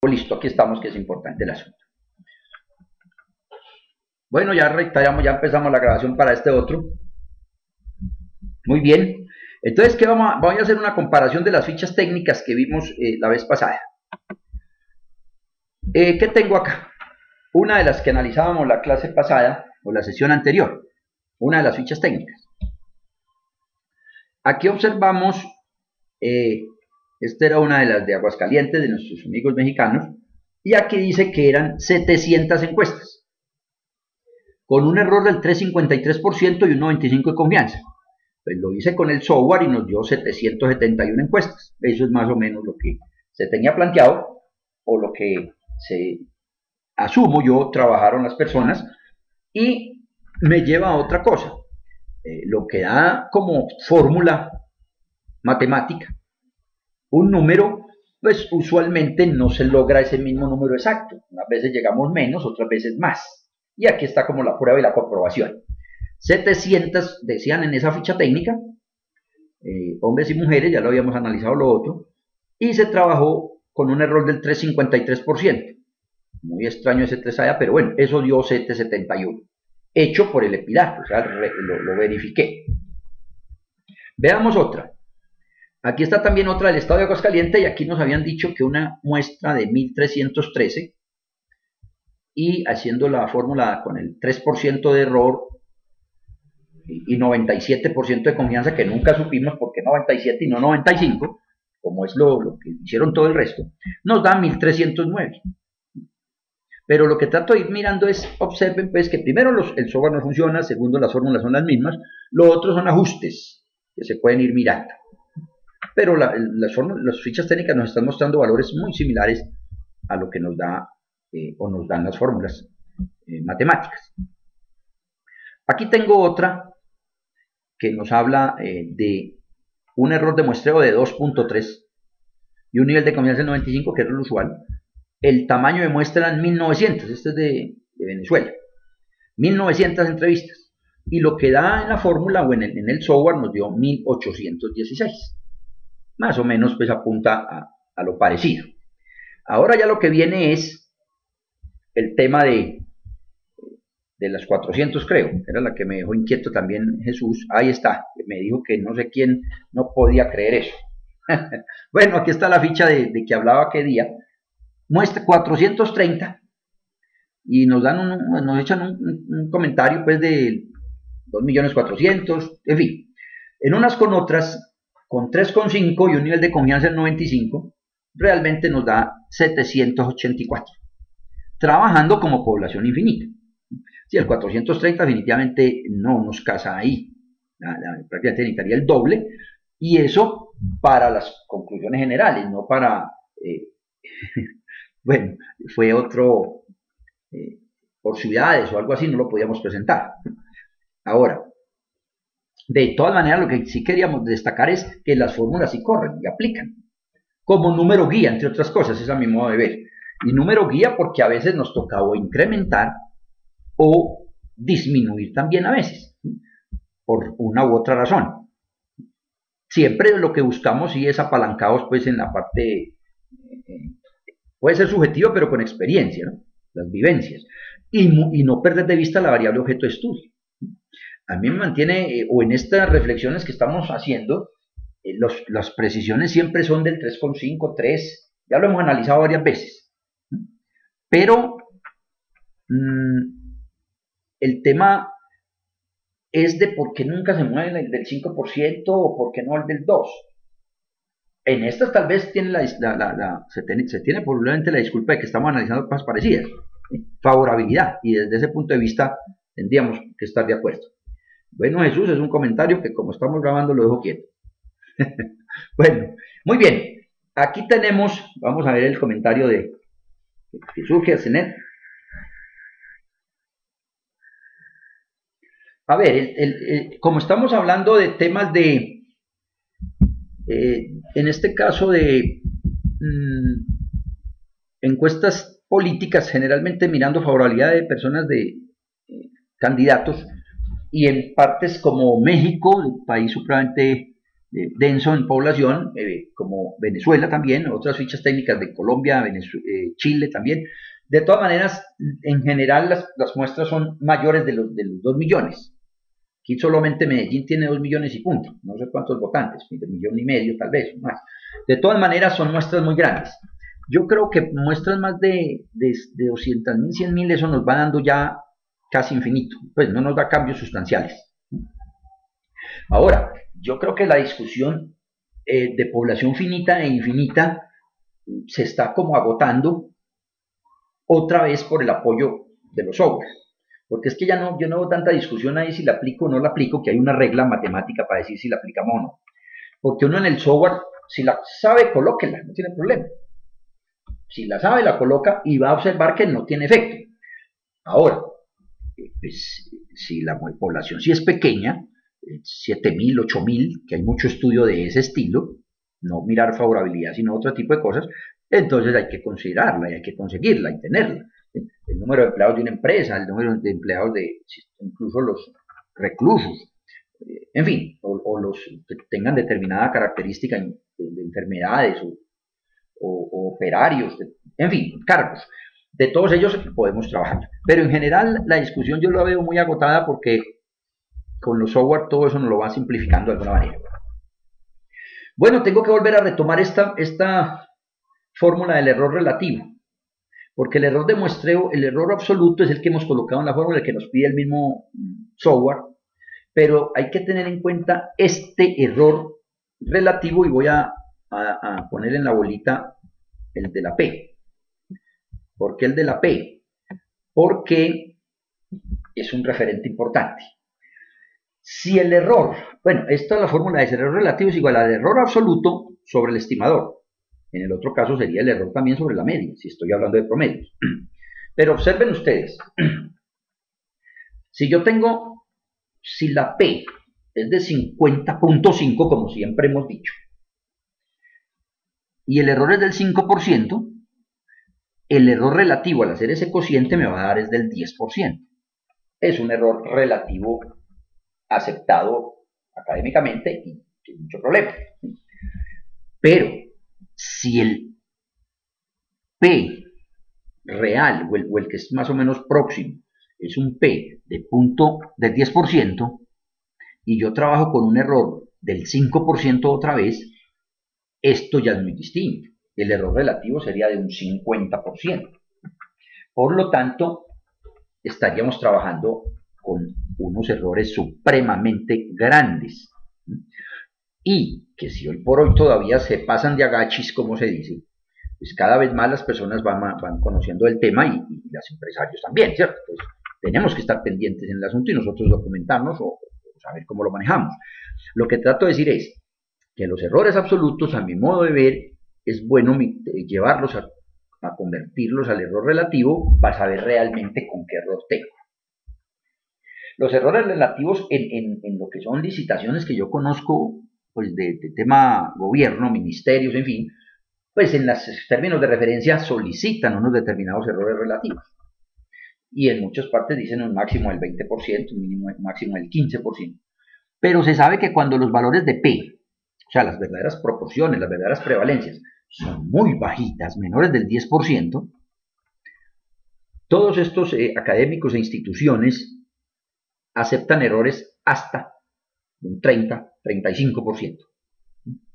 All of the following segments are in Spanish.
Listo, aquí estamos, que es importante el asunto. Bueno, ya reiteramos, ya empezamos la grabación para este otro. Muy bien. Entonces, ¿qué voy a hacer una comparación de las fichas técnicas que vimos la vez pasada. ¿Qué tengo acá? Una de las que analizábamos la clase pasada, o la sesión anterior. Una de las fichas técnicas. Aquí observamos, esta era una de las de Aguascalientes, de nuestros amigos mexicanos, y aquí dice que eran 700 encuestas, con un error del 3,53% y un 95% de confianza. Pues lo hice con el software y nos dio 771 encuestas. Eso es más o menos lo que se tenía planteado, o lo que asumo yo trabajaron las personas, y me lleva a otra cosa. Lo que da como fórmula matemática un número, pues usualmente no se logra ese mismo número exacto. Unas veces llegamos menos, otras veces más. Y aquí está como la prueba y la comprobación. 700 decían en esa ficha técnica, hombres y mujeres, ya lo habíamos analizado lo otro, y se trabajó con un error del 3,53%. Muy extraño ese 3 allá, pero bueno, eso dio 771, hecho por el Epidato, o sea, lo verifiqué. Veamos otra. Aquí está también otra del estado de Aguascalientes, y aquí nos habían dicho que una muestra de 1313, y haciendo la fórmula con el 3% de error y 97% de confianza, que nunca supimos por qué 97 y no 95, como es lo que hicieron todo el resto, nos da 1309. Pero lo que trato de ir mirando es, observen pues que primero el software no funciona, segundo las fórmulas son las mismas, lo otro son ajustes que se pueden ir mirando. Pero las fichas técnicas nos están mostrando valores muy similares a lo que nos da o nos dan las fórmulas matemáticas. Aquí tengo otra que nos habla de un error de muestreo de 2,3 y un nivel de confianza del 95, que es lo usual. El tamaño de muestra en 1900, este es de Venezuela, 1900 entrevistas, y lo que da en la fórmula o en el software nos dio 1816, más o menos pues apunta a lo parecido. Ahora ya lo que viene es el tema de las 400, creo, era la que me dejó inquieto también Jesús. Ahí está, me dijo que no sé quién no podía creer eso. Bueno, aquí está la ficha de que hablaba qué día. Muestra 430 y nos dan nos echan un comentario pues de 2.400.000, en fin. En unas con otras, con 3,5 y un nivel de confianza del 95, realmente nos da 784, trabajando como población infinita. Si el 430 definitivamente no nos casa ahí, prácticamente necesitaría el doble, y eso para las conclusiones generales, no para, bueno, fue otro, por ciudades o algo así, no lo podíamos presentar. Ahora, de todas maneras, lo que sí queríamos destacar es que las fórmulas sí corren y aplican, como número guía, entre otras cosas, es a mi modo de ver. Y número guía porque a veces nos toca o incrementar o disminuir también a veces, por una u otra razón. Siempre lo que buscamos sí es apalancados pues en la parte, puede ser subjetivo pero con experiencia, ¿no? Las vivencias, y no perder de vista la variable objeto de estudio. A mí me mantiene, o en estas reflexiones que estamos haciendo, las precisiones siempre son del 3,5, 3, ya lo hemos analizado varias veces, pero el tema es de por qué nunca se mueve el del 5% o por qué no el del 2%. En estas tal vez tiene se tiene probablemente la disculpa de que estamos analizando cosas parecidas, ¿sí? Favorabilidad, y desde ese punto de vista tendríamos que estar de acuerdo. Bueno, Jesús, es un comentario que como estamos grabando lo dejo quieto. Bueno, muy bien. Aquí tenemos, vamos a ver el comentario de Jesús Gersenet. A ver, como estamos hablando de temas de, en este caso de encuestas políticas, generalmente mirando favorabilidad de personas de candidatos, y en partes como México, un país supremamente denso en población, como Venezuela también, otras fichas técnicas de Colombia, Chile también. De todas maneras, en general las muestras son mayores de los 2 millones. Aquí solamente Medellín tiene 2 millones y punto, no sé cuántos votantes, 1,5 millones tal vez, más. De todas maneras son muestras muy grandes. Yo creo que muestras más de 200.000, 100.000, eso nos va dando ya casi infinito, pues no nos da cambios sustanciales. Ahora, yo creo que la discusión de población finita e infinita se está como agotando otra vez por el apoyo de los software. Porque es que ya no, yo no veo tanta discusión ahí si la aplico o no la aplico, que hay una regla matemática para decir si la aplicamos o no. Porque uno en el software, si la sabe, colóquela, no tiene problema. Si la sabe, la coloca y va a observar que no tiene efecto. Ahora, pues, si la población sí es pequeña, 7.000, 8.000, que hay mucho estudio de ese estilo, no mirar favorabilidad, sino otro tipo de cosas, entonces hay que considerarla y hay que conseguirla y tenerla. El número de empleados de una empresa, el número de empleados de incluso los reclusos, en fin, o los que tengan determinada característica de enfermedades o operarios, en fin, cargos. De todos ellos podemos trabajar. Pero en general la discusión yo la veo muy agotada porque con los software todo eso nos lo va simplificando de alguna manera. Bueno, tengo que volver a retomar esta fórmula del error relativo, porque el error de muestreo, el error absoluto es el que hemos colocado en la fórmula, el que nos pide el mismo software, pero hay que tener en cuenta este error relativo y voy a poner en la bolita el de la P. ¿Por qué el de la P? Porque es un referente importante. Si el error, bueno, esta es la fórmula de error relativo, es igual al error absoluto sobre el estimador. En el otro caso sería el error también sobre la media, si estoy hablando de promedios. Pero observen ustedes, si yo tengo, si la P es de 50.5, como siempre hemos dicho, y el error es del 5%, el error relativo al hacer ese cociente me va a dar es del 10%. Es un error relativo aceptado académicamente y sin mucho problema. Pero si el P real o el que es más o menos próximo es un P del 10% y yo trabajo con un error del 5% otra vez, esto ya es muy distinto. El error relativo sería de un 50%. Por lo tanto, estaríamos trabajando con unos errores supremamente grandes. Y que si hoy por hoy todavía se pasan de agachis, como se dice, pues cada vez más las personas van conociendo el tema y los empresarios también, ¿cierto? Pues tenemos que estar pendientes en el asunto y nosotros documentarnos o saber cómo lo manejamos. Lo que trato de decir es que los errores absolutos, a mi modo de ver, es bueno llevarlos a convertirlos al error relativo para saber realmente con qué error tengo. Los errores relativos en lo que son licitaciones que yo conozco, pues de tema gobierno, ministerios, en fin, pues en los términos de referencia solicitan unos determinados errores relativos. Y en muchas partes dicen un máximo del 20%, un máximo del 15%. Pero se sabe que cuando los valores de P, o sea, las verdaderas proporciones, las verdaderas prevalencias, son muy bajitas, menores del 10%, todos estos académicos e instituciones aceptan errores hasta un 30, 35%.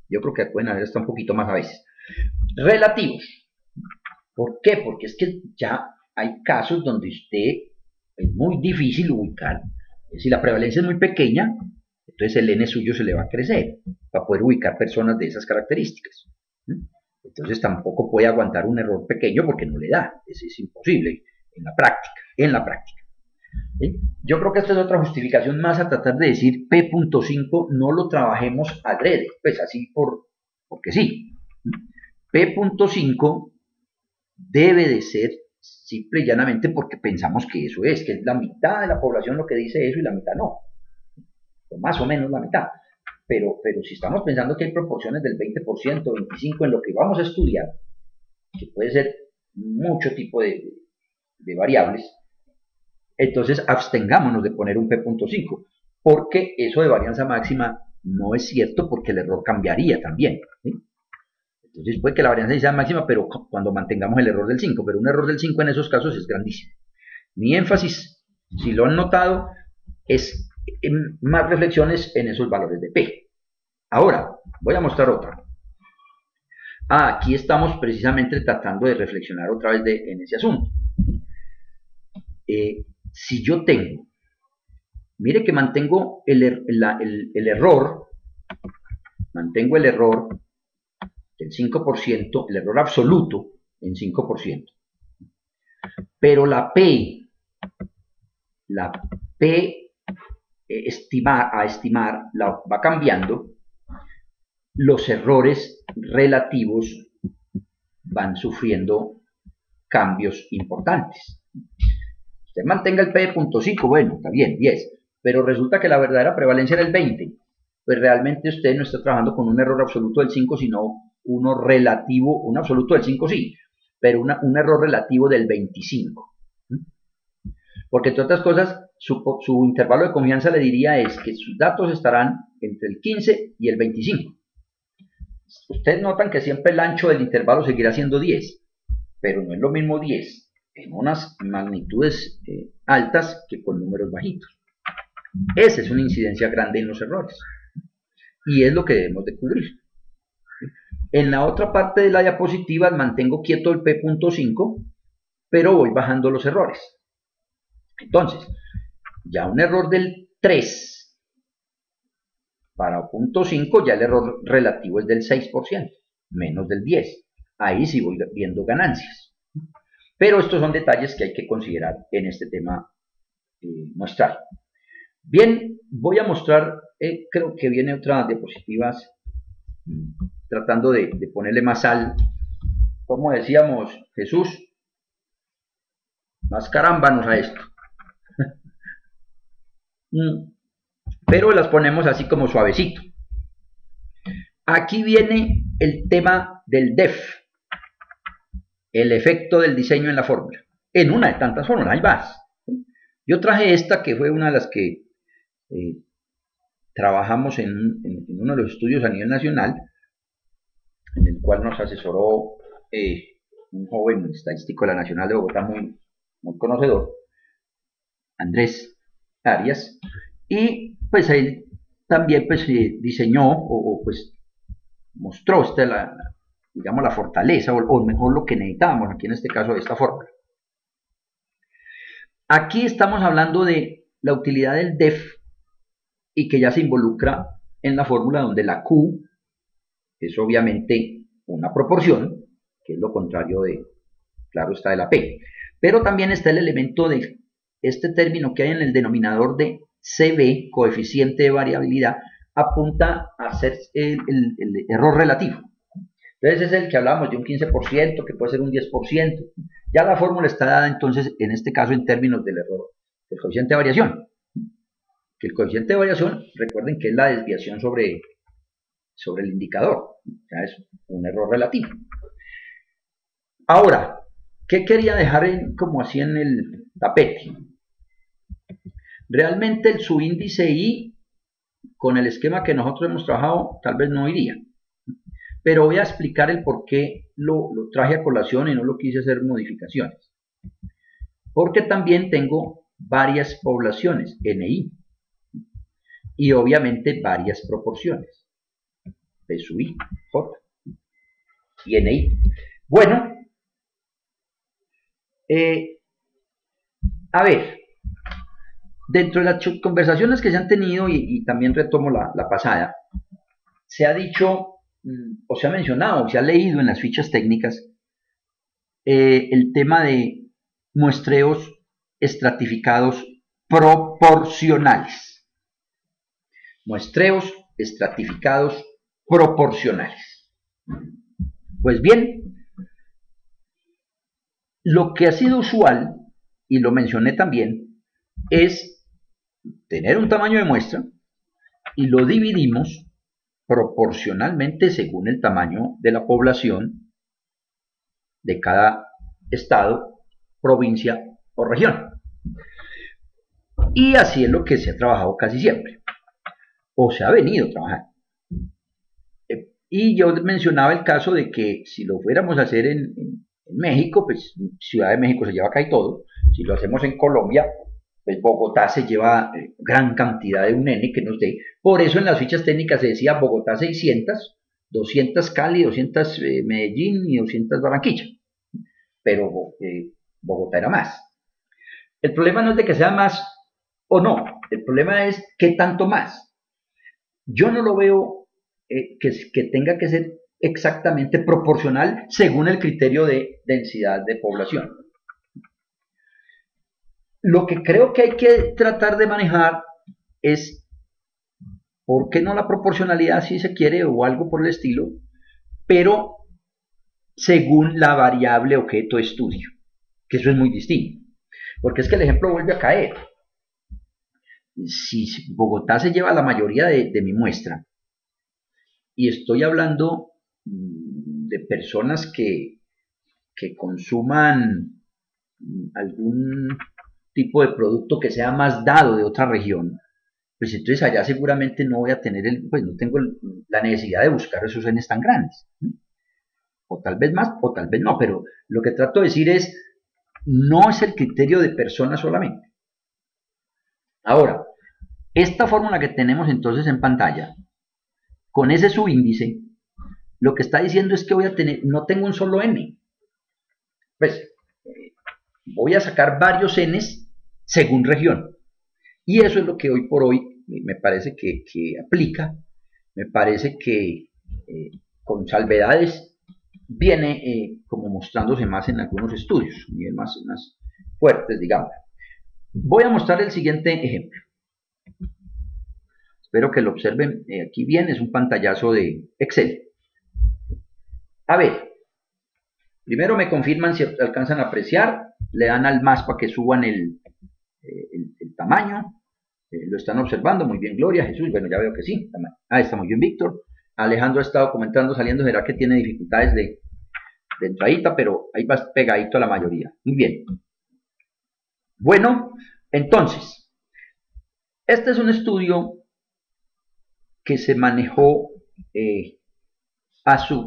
Yo creo que pueden haber hasta un poquito más a veces. Relativos. ¿Por qué? Porque es que ya hay casos donde usted es muy difícil ubicar. Si la prevalencia es muy pequeña, entonces el N suyo se le va a crecer para poder ubicar personas de esas características. Entonces tampoco puede aguantar un error pequeño porque no le da. Eso es imposible en la práctica. ¿Sí? Yo creo que esta es otra justificación más a tratar de decir P.5 no lo trabajemos adrede, pues así porque sí. P.5 debe de ser simple y llanamente porque pensamos que eso es, que es la mitad de la población lo que dice eso y la mitad no, o más o menos la mitad. Pero si estamos pensando que hay proporciones del 20%, 25% en lo que vamos a estudiar, que puede ser mucho tipo de variables, entonces abstengámonos de poner un P.5, porque eso de varianza máxima no es cierto porque el error cambiaría también, ¿sí? Entonces puede que la varianza sea máxima, pero cuando mantengamos el error del 5, pero un error del 5 en esos casos es grandísimo. Mi énfasis, si lo han notado, es en más reflexiones en esos valores de P. Ahora, voy a mostrar otra. Aquí estamos precisamente tratando de reflexionar otra vez en ese asunto. Si yo tengo, mire que mantengo el error, mantengo el error del 5%, el error absoluto en 5%, pero la P a estimar va cambiando, los errores relativos van sufriendo cambios importantes. Usted mantenga el P de 0.5, bueno, está bien, 10, pero resulta que la verdadera prevalencia era el 20. Pues realmente usted no está trabajando con un error absoluto del 5, sino uno relativo, un absoluto del 5 sí, pero un error relativo del 25. Porque entre otras cosas, su intervalo de confianza le diría es que sus datos estarán entre el 15 y el 25. Ustedes notan que siempre el ancho del intervalo seguirá siendo 10, pero no es lo mismo 10 en unas magnitudes altas que con números bajitos. Esa es una incidencia grande en los errores y es lo que debemos de cubrir. En la otra parte de la diapositiva mantengo quieto el P.5, pero voy bajando los errores. Entonces, ya un error del 3 para 0.5, ya el error relativo es del 6%, menos del 10. Ahí sí voy viendo ganancias. Pero estos son detalles que hay que considerar en este tema muestral. Bien, voy a mostrar, creo que viene otras diapositivas tratando de ponerle más sal, como decíamos, Jesús, más carámbanos a esto. Pero las ponemos así como suavecito. Aquí viene el tema del DEF, el efecto del diseño en la fórmula, en una de tantas fórmulas, hay más. Yo traje esta que fue una de las que trabajamos en uno de los estudios a nivel nacional, en el cual nos asesoró un joven estadístico de la Nacional de Bogotá muy conocedor, Andrés Arias, y pues él también pues diseñó o pues mostró digamos la fortaleza o mejor lo que necesitábamos aquí en este caso de esta fórmula. Aquí estamos hablando de la utilidad del DEF y que ya se involucra en la fórmula donde la Q es obviamente una proporción, que es lo contrario de, claro está, de la P. Pero también está el elemento de este término que hay en el denominador de CB, coeficiente de variabilidad, apunta a ser el error relativo. Entonces es el que hablamos de un 15%, que puede ser un 10%. Ya la fórmula está dada entonces, en este caso, en términos del error, del coeficiente de variación. Que el coeficiente de variación, recuerden que es la desviación sobre el indicador. O sea, es un error relativo. Ahora, ¿qué quería dejar como así en el tapete? Realmente el subíndice I, con el esquema que nosotros hemos trabajado, tal vez no iría. Pero voy a explicar el por qué lo traje a colación y no lo quise hacer modificaciones. Porque también tengo varias poblaciones, NI, y obviamente varias proporciones, P sub I, J y NI. Bueno, a ver, dentro de las conversaciones que se han tenido, y también retomo la pasada, se ha dicho, o se ha mencionado, o se ha leído en las fichas técnicas, el tema de muestreos estratificados proporcionales. Muestreos estratificados proporcionales. Pues bien, lo que ha sido usual, y lo mencioné también, es tener un tamaño de muestra y lo dividimos proporcionalmente según el tamaño de la población de cada estado, provincia o región. Y así es lo que se ha trabajado casi siempre. o se ha venido trabajando. Y yo mencionaba el caso de que si lo fuéramos a hacer en México, pues Ciudad de México se lleva acá y todo. Si lo hacemos en Colombia, pues Bogotá se lleva gran cantidad de un N que nos dé. Por eso en las fichas técnicas se decía Bogotá 600, 200 Cali, 200 Medellín y 200 Barranquilla. Pero Bogotá era más. El problema no es de que sea más o no, el problema es qué tanto más. Yo no lo veo que tenga que ser exactamente proporcional según el criterio de densidad de población. Lo que creo que hay que tratar de manejar es, ¿por qué no la proporcionalidad si se quiere o algo por el estilo? Pero según la variable objeto de estudio, que eso es muy distinto. Porque es que el ejemplo vuelve a caer. Si Bogotá se lleva la mayoría de mi muestra, y estoy hablando de personas que consuman algún tipo de producto que sea más dado de otra región, pues entonces allá seguramente no voy a tener, pues no tengo la necesidad de buscar esos genes tan grandes. O tal vez más, o tal vez no, pero lo que trato de decir es, no es el criterio de personas solamente. Ahora, esta fórmula que tenemos entonces en pantalla, con ese subíndice, lo que está diciendo es que voy a tener, no tengo un solo n. Pues voy a sacar varios n's según región. Y eso es lo que hoy por hoy me parece que aplica, me parece que con salvedades viene como mostrándose más en algunos estudios, nivel más fuertes, digamos. Voy a mostrar el siguiente ejemplo. Espero que lo observen aquí bien, es un pantallazo de Excel. A ver, primero me confirman si alcanzan a apreciar, le dan al más para que suban el tamaño, lo están observando, muy bien Gloria, Jesús, bueno ya veo que sí, está muy bien Víctor, Alejandro ha estado comentando, saliendo, será que tiene dificultades de entradita, pero ahí va pegadito a la mayoría, muy bien. Bueno, entonces, este es un estudio que se manejó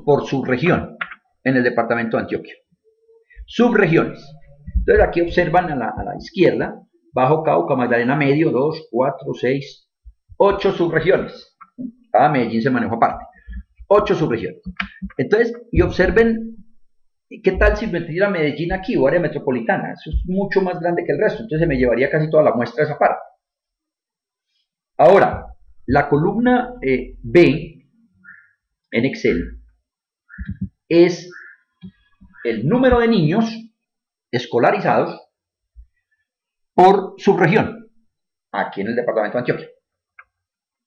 por subregión en el departamento de Antioquia. Subregiones. Entonces aquí observan a la izquierda, Bajo Cauca, Magdalena Medio, 2, 4, 6, 8 subregiones. Cada Medellín se manejó aparte. 8 subregiones. Entonces, y observen qué tal si metiera Medellín aquí o área metropolitana. Eso es mucho más grande que el resto. Entonces se me llevaría casi toda la muestra de esa parte. Ahora, la columna B en Excel es el número de niños escolarizados por subregión, aquí en el departamento de Antioquia.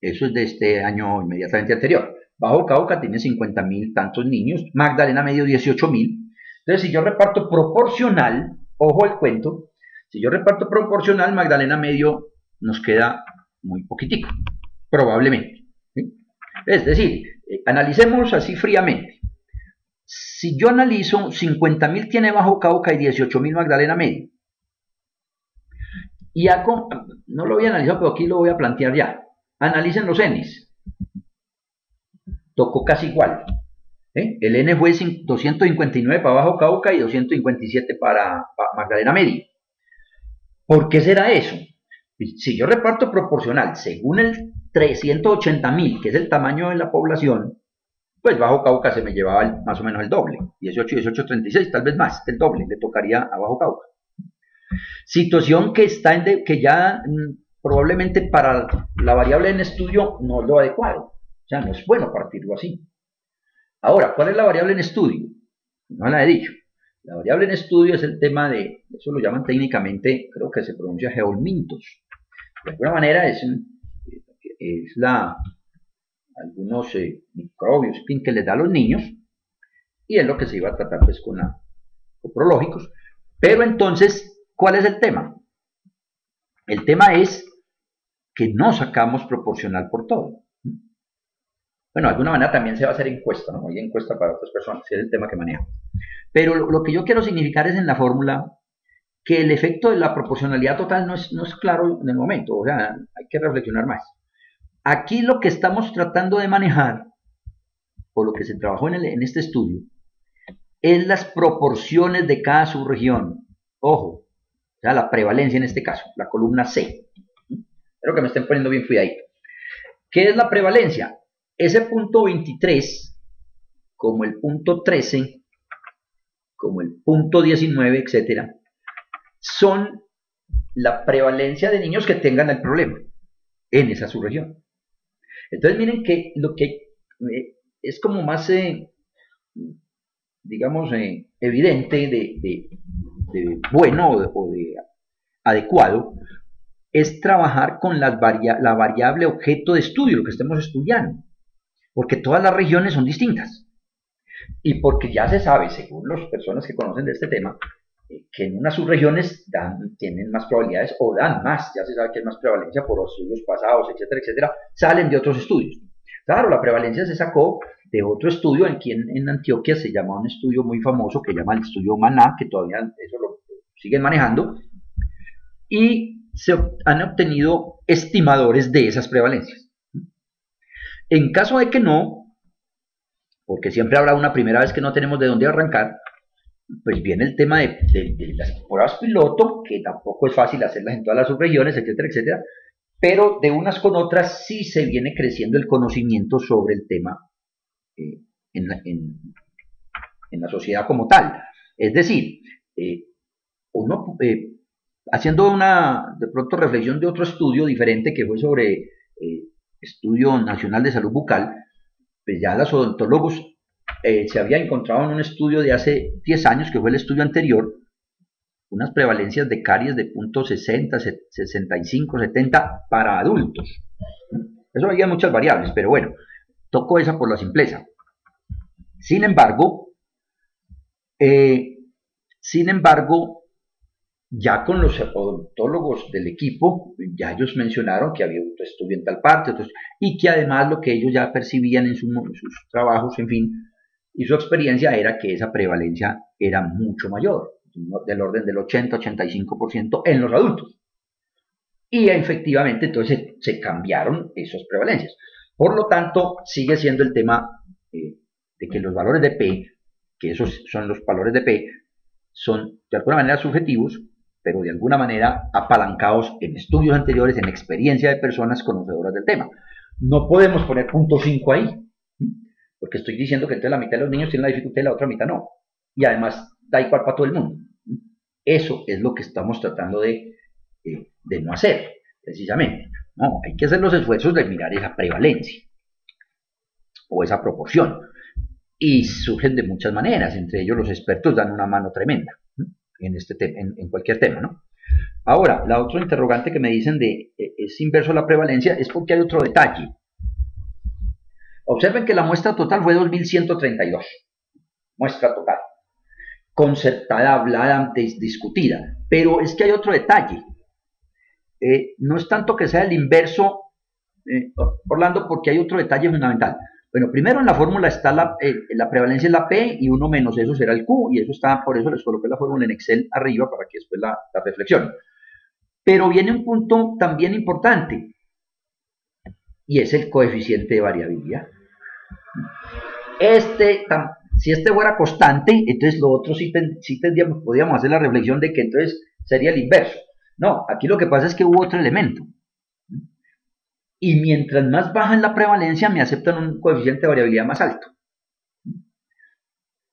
Eso es de este año inmediatamente anterior. Bajo Cauca tiene 50.000 tantos niños, Magdalena Medio 18.000. Entonces, si yo reparto proporcional, ojo al cuento, si yo reparto proporcional, Magdalena Medio nos queda muy poquitico, probablemente. ¿Sí? Es decir, analicemos así fríamente. Si yo analizo, 50.000 tiene Bajo Cauca y 18.000 Magdalena Medio. Y no lo había analizado, pero aquí lo voy a plantear ya. Analicen los n's. Tocó casi igual. El n fue 259 para Bajo Cauca y 257 para Magdalena Medio. ¿Por qué será eso? Si yo reparto proporcional según el 380.000, que es el tamaño de la población, pues Bajo Cauca se me llevaba más o menos el doble. 18, 18, 36, tal vez más, el doble le tocaría a Bajo Cauca. Situación que está que ya probablemente para la variable en estudio no es lo adecuado. O sea, no es bueno partirlo así. Ahora, ¿cuál es la variable en estudio? No la he dicho. La variable en estudio es el tema de, eso lo llaman técnicamente, creo que se pronuncia Helminthos. De alguna manera es algunos microbios que les da a los niños, y es lo que se iba a tratar pues con coprológicos. Pero entonces, ¿cuál es el tema? El tema es que no sacamos proporcional por todo. Bueno, de alguna manera también se va a hacer encuesta, ¿no? Hay encuesta para otras personas, ese es el tema que manejo. Pero lo que yo quiero significar es en la fórmula que el efecto de la proporcionalidad total no es claro en el momento, o sea, hay que reflexionar más. Aquí lo que estamos tratando de manejar, o lo que se trabajó en este estudio, es las proporciones de cada subregión. Ojo, o sea, la prevalencia en este caso, la columna C. Espero que me estén poniendo bien cuidadito. ¿Qué es la prevalencia? Ese punto 23, como el punto 13, como el punto 19, etcétera, son la prevalencia de niños que tengan el problema en esa subregión. Entonces miren que lo que es como más, digamos, evidente de bueno o de adecuado, es trabajar con la variable objeto de estudio, lo que estemos estudiando, porque todas las regiones son distintas. Y porque ya se sabe, según las personas que conocen de este tema, que en unas subregiones tienen más probabilidades o dan más, ya se sabe que hay más prevalencia por los estudios pasados, etcétera, etcétera, salen de otros estudios. Claro, la prevalencia se sacó de otro estudio aquí en Antioquia, se llama un estudio muy famoso que llama el estudio Maná, que todavía eso lo siguen manejando, y se han obtenido estimadores de esas prevalencias. En caso de que no, porque siempre habrá una primera vez que no tenemos de dónde arrancar, pues viene el tema de las pruebas piloto, que tampoco es fácil hacerlas en todas las subregiones, etcétera, etcétera, pero de unas con otras sí se viene creciendo el conocimiento sobre el tema en la sociedad como tal. Es decir, uno, haciendo una, de pronto, reflexión de otro estudio diferente que fue sobre Estudio Nacional de Salud Bucal, pues ya los odontólogos se había encontrado en un estudio de hace 10 años, que fue el estudio anterior, unas prevalencias de caries de .60, 65, 70 para adultos. Eso había muchas variables, pero bueno, toco esa por la simpleza. Sin embargo, ya con los odontólogos del equipo, ya ellos mencionaron que había otro estudio en tal parte, y que además lo que ellos ya percibían en sus trabajos, en fin, y su experiencia era que esa prevalencia era mucho mayor, del orden del 80-85% en los adultos. Y efectivamente entonces se cambiaron esas prevalencias. Por lo tanto, sigue siendo el tema de que los valores de P, que esos son los valores de P, son de alguna manera subjetivos, pero de alguna manera apalancados en estudios anteriores, en experiencia de personas conocedoras del tema. No podemos poner .5 ahí, porque estoy diciendo que entonces la mitad de los niños tienen la dificultad y la otra mitad no. Y además da igual para todo el mundo. Eso es lo que estamos tratando de no hacer, precisamente. No, hay que hacer los esfuerzos de mirar esa prevalencia o esa proporción. Y surgen de muchas maneras, entre ellos los expertos dan una mano tremenda en cualquier tema, ¿no? Ahora, la otra interrogante que me dicen de es inverso a la prevalencia es porque hay otro detalle. Observen que la muestra total fue 2132, muestra total, concertada, hablada, discutida, pero es que hay otro detalle. No es tanto que sea el inverso, Orlando, porque hay otro detalle fundamental. Bueno, primero en la fórmula está la prevalencia es la P y 1 menos eso será el Q, y eso está, por eso les coloqué la fórmula en Excel arriba para que después la reflexionen. Pero viene un punto también importante, y es el coeficiente de variabilidad. Si este fuera constante, entonces lo otro sí podríamos hacer la reflexión de que entonces sería el inverso. No, aquí lo que pasa es que hubo otro elemento. Y mientras más baja en la prevalencia, me aceptan un coeficiente de variabilidad más alto.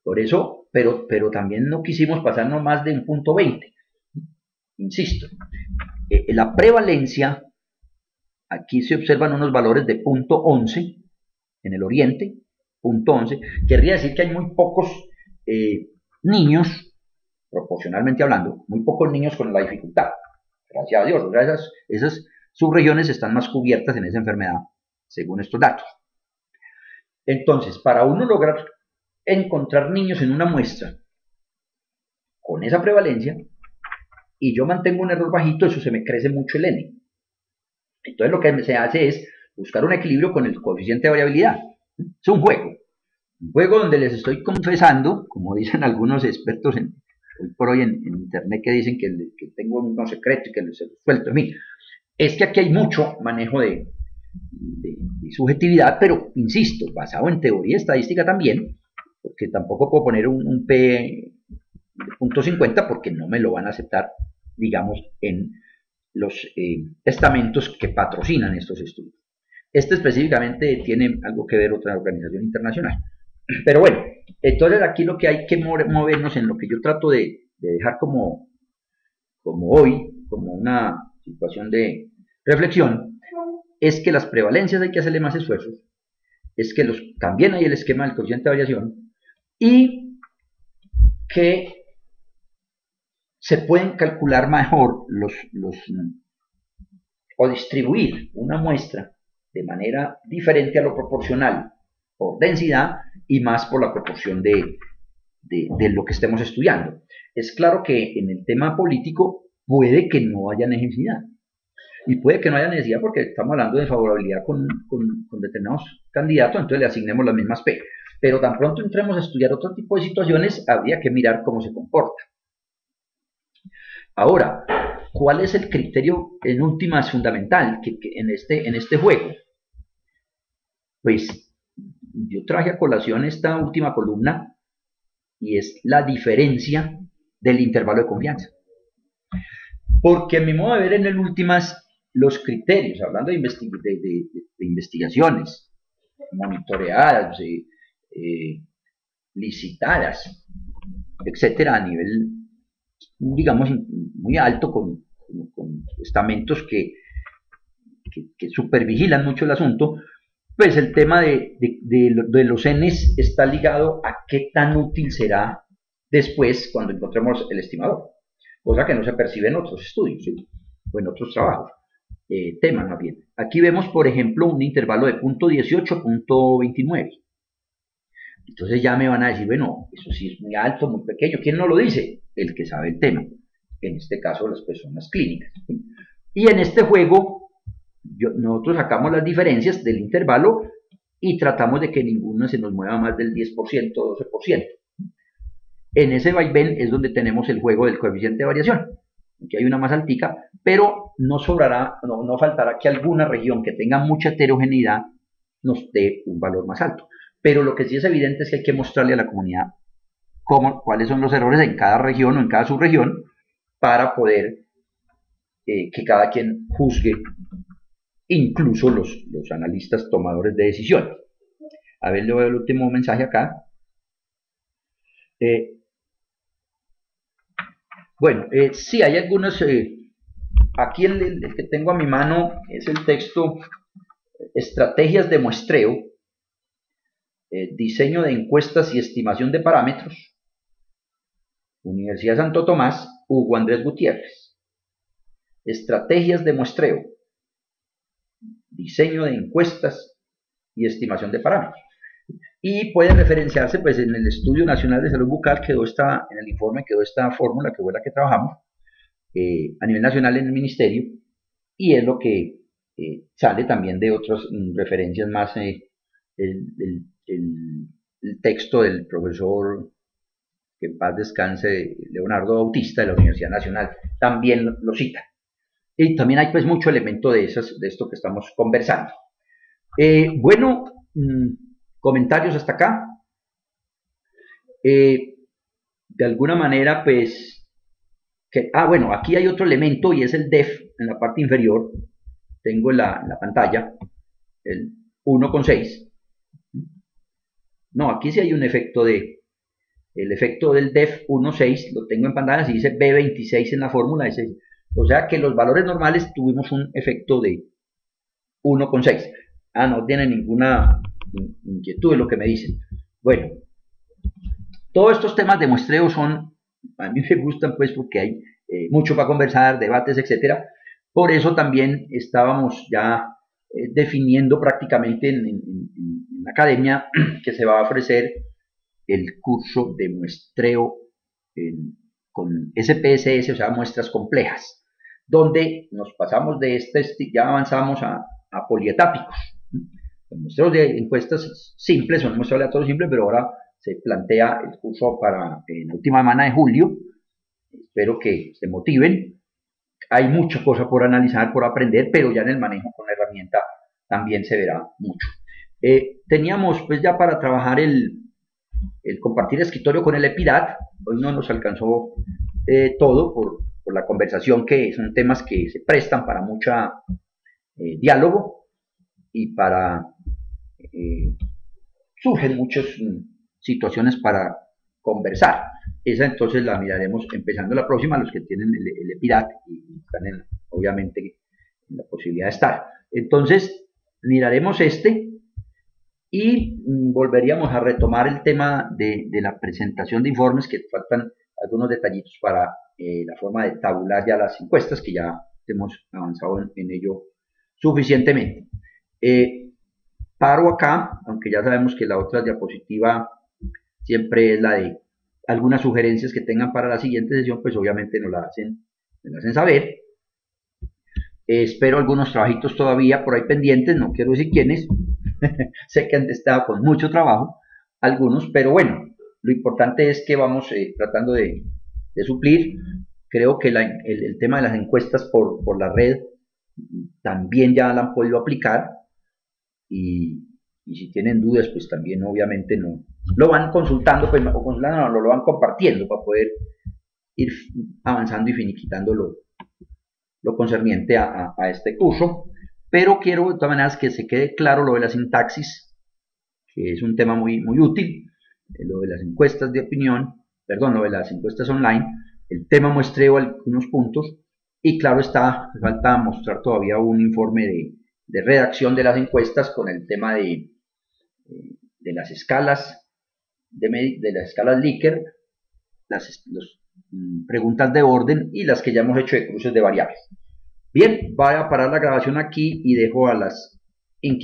Por eso, pero también no quisimos pasarnos más de un punto 20. Insisto, la prevalencia, aquí se observan unos valores de punto 11 en el oriente, punto 11, querría decir que hay muy pocos niños, proporcionalmente hablando, muy pocos niños con la dificultad. Gracias a Dios, o sea, esas subregiones están más cubiertas en esa enfermedad, según estos datos. Entonces, para uno lograr encontrar niños en una muestra con esa prevalencia, y yo mantengo un error bajito, eso se me crece mucho el N. Entonces lo que se hace es buscar un equilibrio con el coeficiente de variabilidad. Es un juego donde les estoy confesando, como dicen algunos expertos hoy por hoy en internet, que dicen que tengo unos secretos y que les suelto. En fin, es que aquí hay mucho manejo de de subjetividad, pero insisto, basado en teoría estadística también, porque tampoco puedo poner un P de 0.50 porque no me lo van a aceptar, digamos, en los estamentos que patrocinan estos estudios. Este específicamente tiene algo que ver otra organización internacional. Pero bueno, entonces aquí lo que hay que movernos en lo que yo trato de dejar como hoy, como una situación de reflexión, es que las prevalencias hay que hacerle más esfuerzos, es que también hay el esquema del coeficiente de variación y que se pueden calcular mejor o distribuir una muestra de manera diferente a lo proporcional por densidad y más por la proporción de lo que estemos estudiando. Es claro que en el tema político puede que no haya necesidad. Y puede que no haya necesidad porque estamos hablando de favorabilidad con determinados candidatos, entonces le asignemos las mismas P. Pero tan pronto entremos a estudiar otro tipo de situaciones, habría que mirar cómo se comporta. Ahora, ¿cuál es el criterio en últimas fundamental que en este juego? Pues yo traje a colación esta última columna y es la diferencia del intervalo de confianza. Porque a mi modo de ver en el últimas, los criterios, hablando de investigaciones monitoreadas, licitadas, etcétera, a nivel, digamos, muy alto, con estamentos que supervigilan mucho el asunto, pues el tema de los Ns está ligado a qué tan útil será después cuando encontremos el estimador, cosa que no se percibe en otros estudios, ¿sí? O en otros trabajos, temas más bien. Aquí vemos, por ejemplo, un intervalo de 0.18 a 0.29. Entonces ya me van a decir, bueno, eso sí es muy alto, muy pequeño. ¿Quién no lo dice? El que sabe el tema. En este caso, las personas clínicas. Y en este juego, nosotros sacamos las diferencias del intervalo y tratamos de que ninguno se nos mueva más del 10% o 12%. En ese vaivén es donde tenemos el juego del coeficiente de variación. Aquí hay una más altica, pero no sobrará, no faltará que alguna región que tenga mucha heterogeneidad nos dé un valor más alto. Pero lo que sí es evidente es que hay que mostrarle a la comunidad cuáles son los errores en cada región o en cada subregión para poder que cada quien juzgue, incluso los analistas tomadores de decisiones. A ver, le voy al último mensaje acá. Bueno, sí, hay algunos. Aquí el que tengo a mi mano es el texto Estrategias de muestreo, diseño de encuestas y estimación de parámetros, Universidad Santo Tomás, Hugo Andrés Gutiérrez. Estrategias de muestreo, diseño de encuestas y estimación de parámetros. Y puede referenciarse pues en el Estudio Nacional de Salud Bucal, en el informe quedó esta fórmula que fue la que trabajamos a nivel nacional en el ministerio, y es lo que sale también de otras referencias más, el texto del profesor, que en paz descanse, Leonardo Bautista, de la Universidad Nacional, también lo cita. Y también hay pues mucho elemento de esto que estamos conversando. Bueno, comentarios hasta acá. De alguna manera, pues, bueno, aquí hay otro elemento y es el DEF en la parte inferior. Tengo en la pantalla el 1,6. No, aquí sí hay un efecto el efecto del DEF 1,6, lo tengo en pantalla, si dice B26 en la fórmula, o sea que los valores normales tuvimos un efecto de 1,6. No tiene ninguna inquietud en lo que me dicen. Bueno, todos estos temas de muestreo a mí me gustan pues porque hay mucho para conversar, debates, etcétera. Por eso también estábamos ya definiendo prácticamente en la academia que se va a ofrecer el curso de muestreo con SPSS, o sea, muestras complejas, donde nos pasamos de ya avanzamos a polietápicos. Los muestreos de encuestas simples son muestreos aleatorios simples, pero ahora se plantea el curso para la última semana de julio. Espero que se motiven. Hay mucha cosa por analizar, por aprender, pero ya en el manejo con la herramienta también se verá mucho. Teníamos pues ya para trabajar el compartir escritorio con el EPIDAT. Hoy no nos alcanzó todo por la conversación, que son temas que se prestan para mucha diálogo y para surgen muchas situaciones para conversar. Esa entonces la miraremos empezando la próxima, los que tienen el EPIDAT y están obviamente en la posibilidad de estar. Entonces miraremos este y volveríamos a retomar el tema de la presentación de informes, que faltan algunos detallitos para la forma de tabular ya las encuestas, que ya hemos avanzado en ello suficientemente. Paro acá, aunque ya sabemos que la otra diapositiva siempre es la de algunas sugerencias que tengan para la siguiente sesión, pues obviamente nos la hacen saber. Espero algunos trabajitos todavía por ahí pendientes, no quiero decir quiénes, sé que han estado con mucho trabajo, algunos, pero bueno, lo importante es que vamos tratando de suplir. Creo que el tema de las encuestas por la red también ya la han podido aplicar, y si tienen dudas, pues también obviamente no lo van consultando, pues, o consultando, no, lo van compartiendo para poder ir avanzando y finiquitando lo concerniente a este curso. Pero quiero de todas maneras que se quede claro lo de la sintaxis, que es un tema muy útil, lo de las encuestas de opinión, perdón, lo de las encuestas online, el tema muestreo, algunos puntos, y claro está, falta mostrar todavía un informe de redacción de las encuestas con el tema de las escalas, de las escalas Likert, las preguntas de orden y las que ya hemos hecho de cruces de variables. Bien, voy a parar la grabación aquí y dejo a las inquietudes